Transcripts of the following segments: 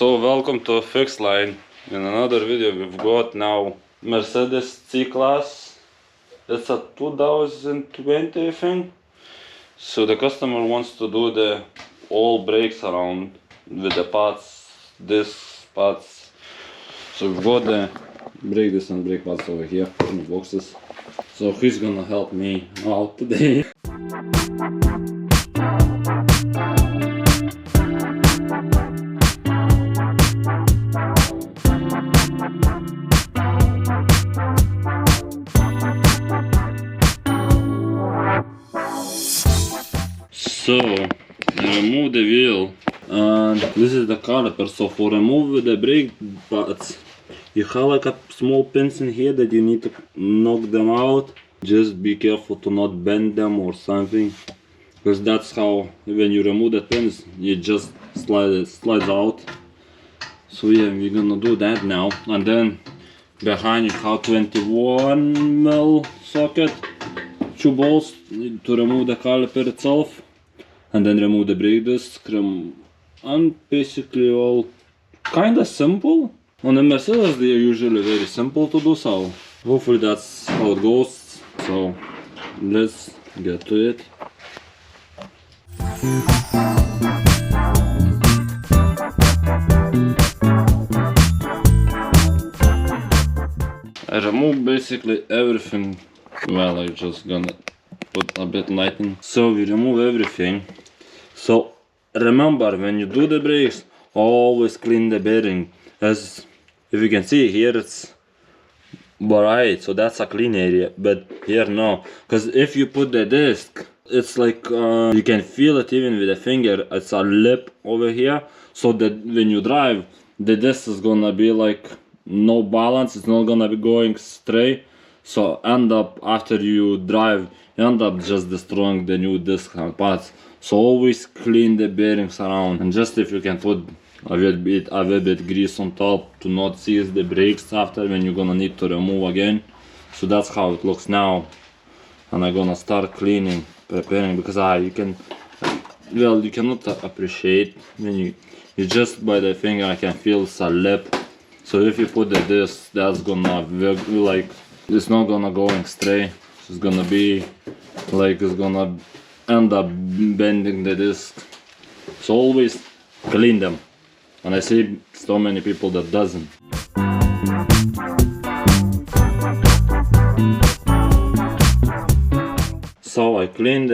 So welcome to Fixline. In another video we've got now Mercedes C-Class. It's a 2020 I think. So the customer wants to do the all brakes around with the pads, disc pads. So we've got the brake disc and brake pads over here in the boxes. So he's gonna help me out today. So, remove the wheel, and this is the caliper. So for remove the brake pads, you have like a small pins in here that you need to knock them out. Just be careful to not bend them or something, because that's how when you remove the pins, you just slides out. So yeah, we're gonna do that now, and then behind you have 21mm socket, 2 bolts to remove the caliper itself. And then remove the brake disc, and basically all kinda simple. On the Mercedes they are usually very simple to do, so hopefully that's how it goes. So let's get to it. I remove basically everything. Well, I'm just gonna put a bit lighting. So we remove everything. So remember, when you do the brakes, always clean the bearing. As if you can see here, it's bright, so that's a clean area. But here no, because if you put the disc, it's like you can feel it even with the finger. It's a lip over here, so that when you drive, the disc is gonna be like no balance. It's not gonna be going straight. So end up after you drive, you end up just destroying the new disc and pads. So always clean the bearings around, and just if you can put a little bit grease on top to not seize the brakes after when you're gonna need to remove again. So that's how it looks now, and I'm gonna start cleaning, preparing, because you cannot appreciate when you just by the finger. I can feel it's a lip. So if you put the disc, that's gonna like, it's not gonna going straight. It's gonna be like it's gonna end up bending the disc. So always clean them, and I see so many people that doesn't. So I clean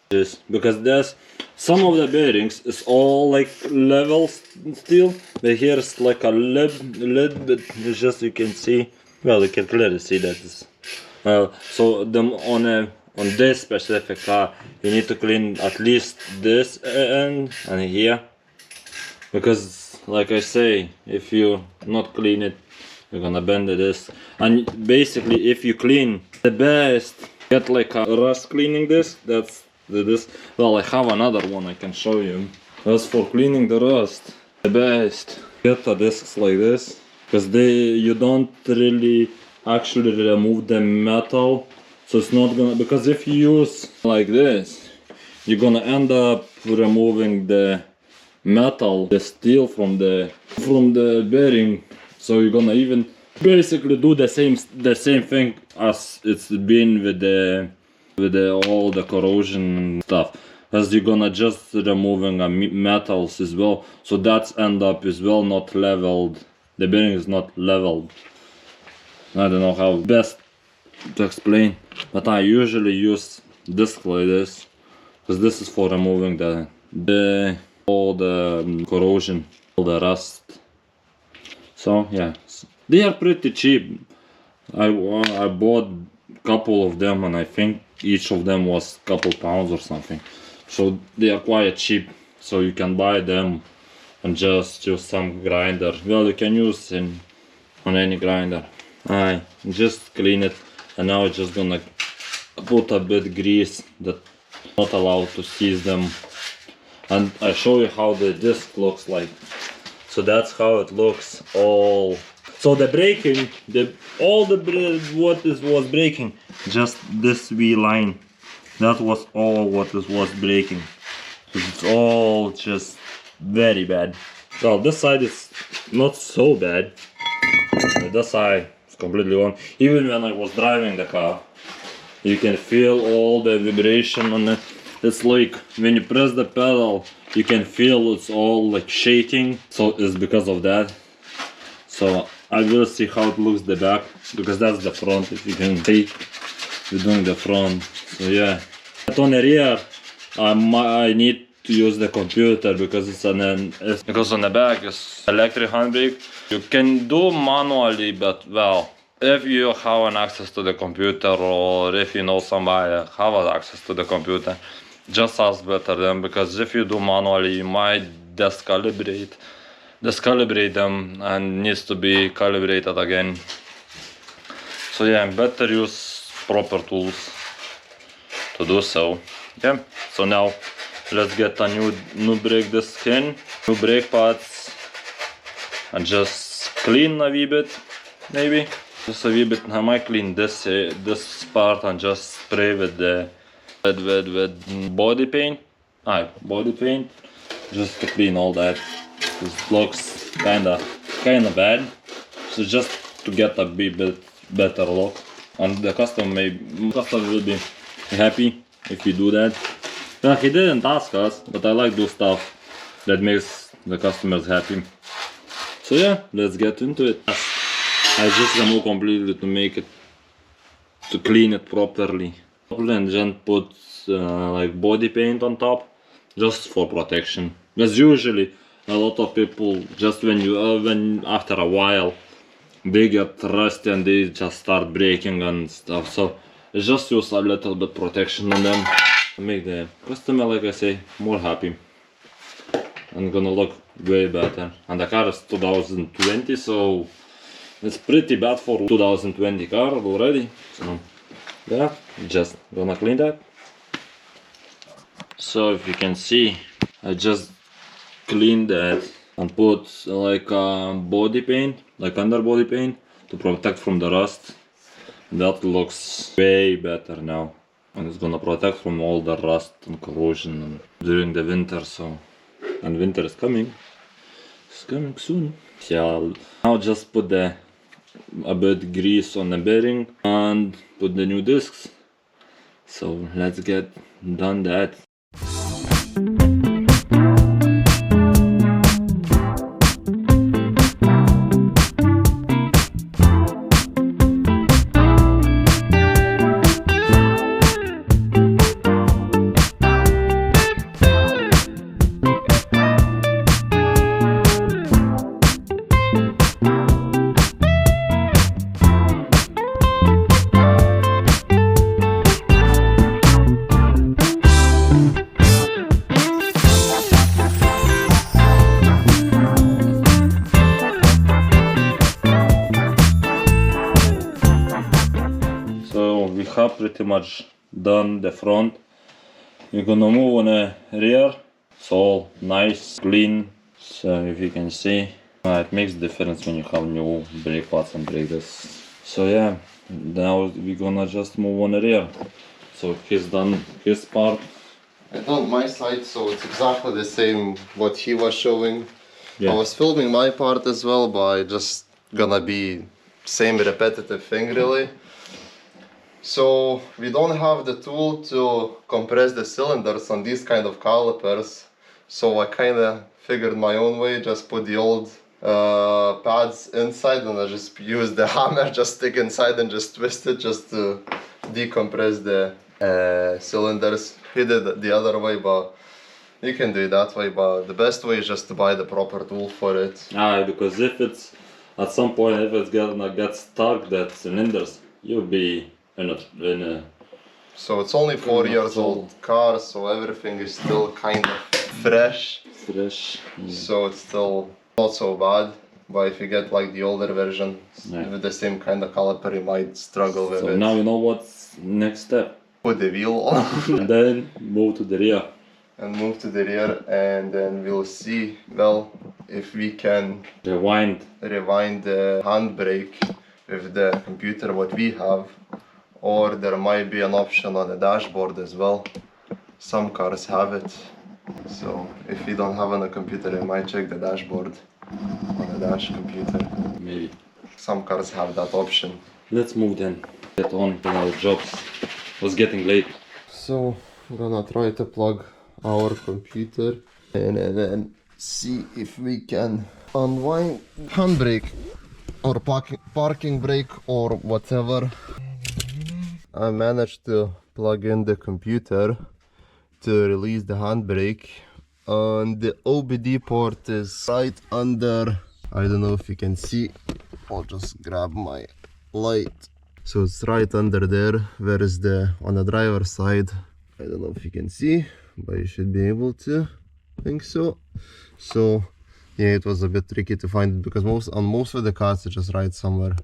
this because there's some of the bearings is all like level still, but here's like a little bit. It's just you can see. Well, you can clearly see that it's so on this specific car, you need to clean at least this end and here, because like I say, if you not clean it, you're gonna bend the disc. And basically, if you clean the best, get like a rust cleaning disc. That's the disc. Well, I have another one I can show you. As for cleaning the rust, the best, get a discs like this, because you don't really actually remove the metal. So it's not gonna, because if you use like this, you're gonna end up removing the metal, the steel from the bearing. So you're gonna even basically do the same thing as it's been with all the corrosion stuff, as you're gonna just removing metals as well. So that's end up as well not leveled. The bearing is not leveled. I don't know how best to explain, but I usually use disc like this, because this is for removing all the corrosion, all the rust. So yeah, they are pretty cheap. I bought a couple of them, and I think each of them was a couple pounds or something. So they are quite cheap, so you can buy them and just use some grinder. Well, you can use on any grinder. I just clean it, and now I'm just gonna put a bit grease that not allowed to seize them, and I show you how the disc looks like. So that's how it looks all. So the braking, what was breaking, just this wheel line. That was all what was breaking. It's all just very bad. Well, this side is not so bad. This side is completely on. Even when I was driving the car, you can feel all the vibration on it. It's like when you press the pedal, you can feel it's all like shaking. So it's because of that. So I will see how it looks the back, because that's the front. If you can see, we're doing the front. So yeah. But on the rear, I need to use the computer because because on the back is electric handbrake. You can do manually, but well, if you have an access to the computer, or if you know somebody have access to the computer, just ask better them, because if you do manually, you might discalibrate them and needs to be calibrated again. So yeah, better use proper tools to do so. Yeah, so now let's get a new brake disc in, new brake pads, and just clean a wee bit, maybe. Just a wee bit. I might clean this part and just spray with the with body paint. Body paint, just to clean all that. This looks kinda bad. So just to get a bit better look, and the customer will be happy if you do that. Well, he didn't ask us, but I like do stuff that makes the customers happy. So yeah, let's get into it. I just remove completely to clean it properly, and then put like body paint on top, just for protection. Because usually a lot of people, just when after a while they get rusty and they just start breaking and stuff. So just use a little bit protection on them to make the customer, like I say, more happy and gonna look way better. And the car is 2020, so it's pretty bad for 2020 car already. So yeah, just gonna clean that. So if you can see, I just cleaned that and put like body paint, like underbody paint, to protect from the rust. That looks way better now, and it's gonna protect from all the rust and corrosion during the winter. So, and winter is coming. It's coming soon. Yeah, now just put a bit grease on the bearing and put the new discs. So let's get done that. Pretty much done the front. We're gonna move on the rear. It's all nice, clean. So if you can see, it makes a difference when you have new brake pads and brake discs. So yeah, now we're gonna just move on the rear. So he's done his part. I done my side, so it's exactly the same what he was showing. Yeah. I was filming my part as well, but I just gonna be same repetitive thing really. So we don't have the tool to compress the cylinders on these kind of calipers. So I kinda figured my own way, just put the old pads inside and I just use the hammer, just stick inside and just twist it just to decompress the cylinders. He did it the other way, but you can do it that way, but the best way is just to buy the proper tool for it. Because if it's at some point, if it's gonna get stuck, that cylinders, you'll be in a So it's only 4 years old car, so everything is still kind of fresh. Yeah. So it's still not so bad. But if you get like the older version with the same kind of caliper, you might struggle with it. So now you know what's next step. Put the wheel on. And then move to the rear. And move to the rear, and then we'll see, well, if we can rewind the handbrake with the computer what we have, or there might be an option on the dashboard as well. Some cars have it. So if you don't have on a computer, you might check the dashboard on a dash computer. Maybe. Some cars have that option. Let's move then. Get on with our jobs. It was getting late. So I'm gonna try to plug our computer and then see if we can unwind handbrake or parking brake or whatever. I managed to plug in the computer to release the handbrake, and the OBD port is right under, I don't know if you can see, I'll just grab my light. So it's right under there, where is the, on the driver's side, I don't know if you can see, but you should be able to, I think so. So yeah, it was a bit tricky to find it because on most of the cars it's just right somewhere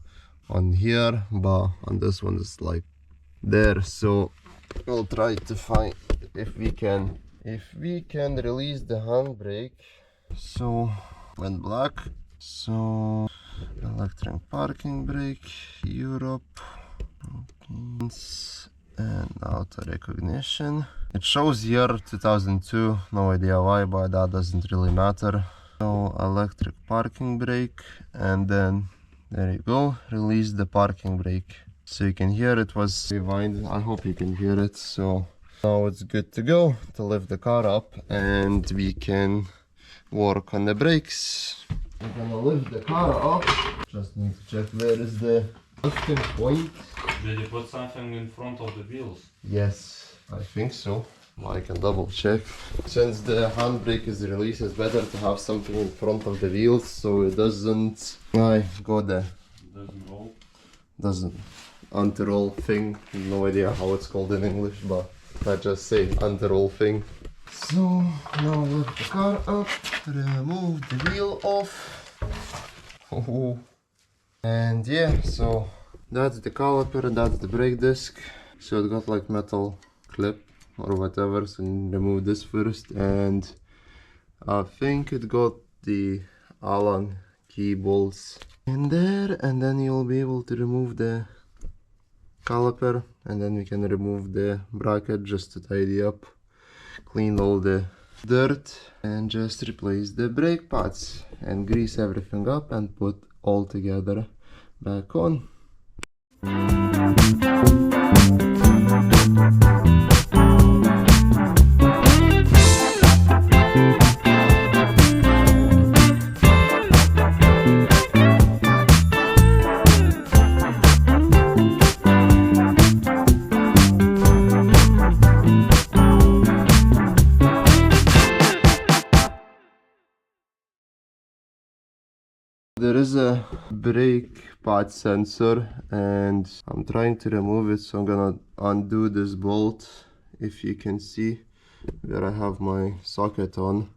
on here, but on this one it's like there. So we'll try to find if we can release the handbrake. So went black. So electric parking brake, Europe, and auto recognition. It shows year 2002, no idea why, but that doesn't really matter. So electric parking brake, and then there you go, release the parking brake. So you can hear it was rewind. I hope you can hear it. So now it's good to go to lift the car up and we can work on the brakes. We're gonna lift the car up. Just need to check where is the lifting point. Did you put something in front of the wheels? Yes, I think so. I can double check. Since the handbrake is released, it's better to have something in front of the wheels so it doesn't go there. Doesn't roll. Doesn't anti-roll thing. No idea how it's called in English, but I just say anti-roll thing. So now lift the car up, remove the wheel off. Oh. And yeah, so that's the caliper, that's the brake disc. So it got like metal clip or whatever, so remove this first. And I think it got the Allen key bolts in there, and then you'll be able to remove the caliper, and then we can remove the bracket just to tidy up, clean all the dirt, and just replace the brake pads and grease everything up and put all together back on. There is a brake pad sensor and I'm trying to remove it, so I'm gonna undo this bolt. If you can see where I have my socket on,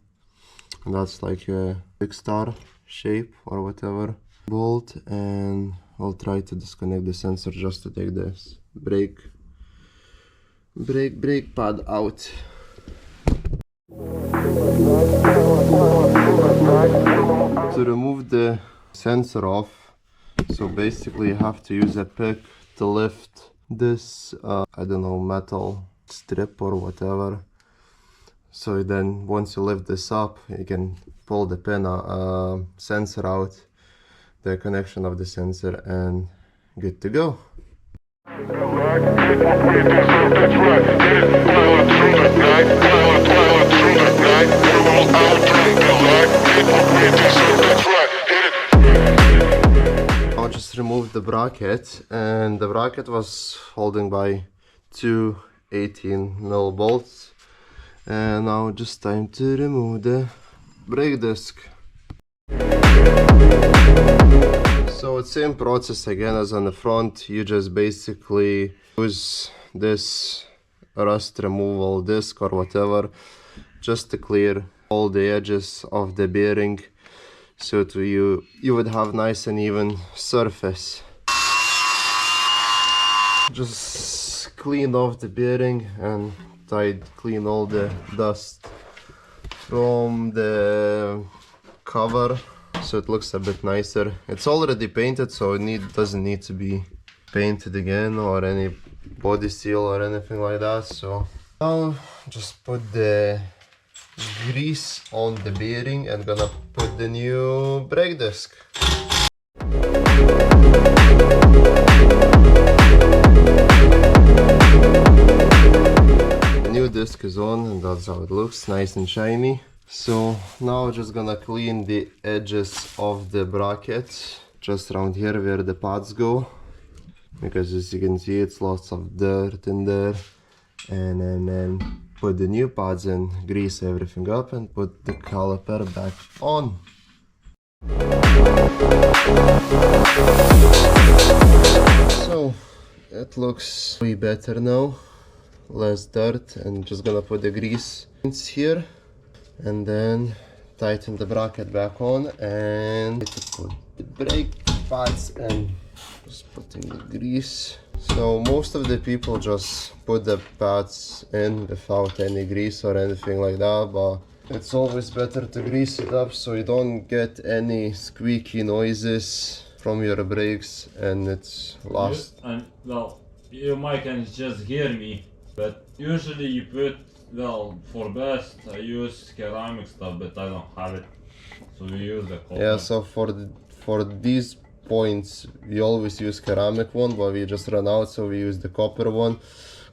and that's like a big star shape or whatever bolt, and I'll try to disconnect the sensor just to take this brake pad out. To remove the sensor off, so basically you have to use a pick to lift this I don't know, metal strip or whatever. So then once you lift this up, you can pull the pin sensor out, the connection of the sensor, and good to go. I just removed the bracket, and the bracket was holding by two 18mm bolts, and now just time to remove the brake disc. So it's same process again as on the front. You just basically use this rust removal disc or whatever just to clear all the edges of the bearing, so you would have nice and even surface. Just clean off the bearing and clean all the dust from the cover, so it looks a bit nicer. It's already painted, so it doesn't need to be painted again or any body seal or anything like that. So I'll just put the grease on the bearing and gonna put the new brake disc. The new disc is on and that's how it looks, nice and shiny. So now just gonna clean the edges of the bracket, just around here where the pads go, because as you can see it's lots of dirt in there. And then put the new pads in, grease everything up and put the caliper back on. So it looks way better now, less dirt, and just gonna put the grease here and then tighten the bracket back on and put the brake pads and just putting the grease. So most of the people just put the pads in without any grease or anything like that, but it's always better to grease it up so you don't get any squeaky noises from your brakes and it's lasts. And well, you might can just hear me, but usually you put, well, for best I use ceramic stuff, but I don't have it, so we use the copper. Yeah, so for these points we always use ceramic one, but we just run out, so we use the copper one.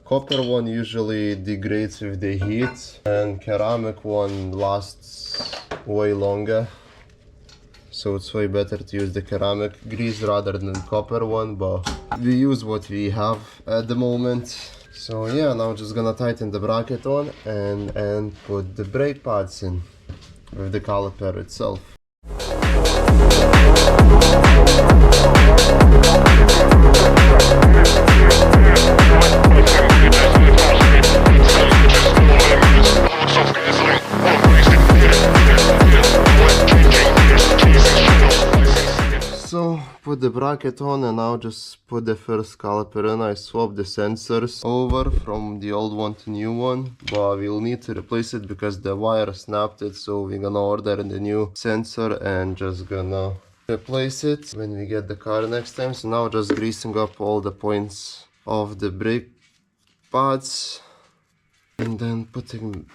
Copper one usually degrades with the heat and ceramic one lasts way longer, so it's way better to use the ceramic grease rather than copper one, but we use what we have at the moment. So yeah, now just gonna tighten the bracket on and put the brake pads in with the caliper itself. So put the bracket on and now just put the first caliper in. I swapped the sensors over from the old one to new one, but we'll need to replace it because the wire snapped it, so we're gonna order the new sensor and just gonna replace it when we get the car next time. So now just greasing up all the points of the brake pads and then putting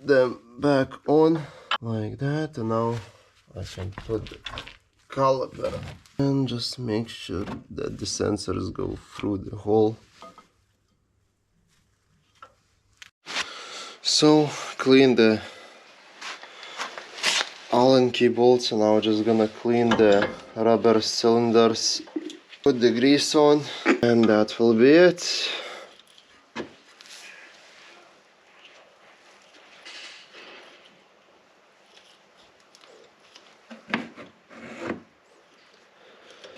them back on like that, and now I can put the caliper and just make sure that the sensors go through the hole. So clean the Allen key bolts, and now just gonna clean the rubber cylinders, put the grease on, and that will be it.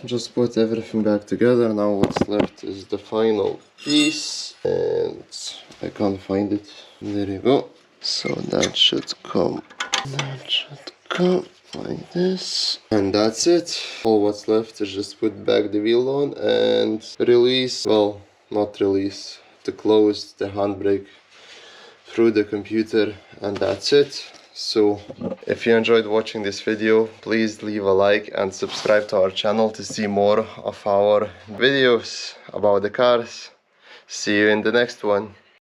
Just put everything back together. Now what's left is the final piece, and I can't find it. There you go. So that should come like this, and that's it. All what's left is just put back the wheel on and release, well, not release, to close the handbrake through the computer, and that's it. So if you enjoyed watching this video, please leave a like and subscribe to our channel to see more of our videos about the cars. See you in the next one.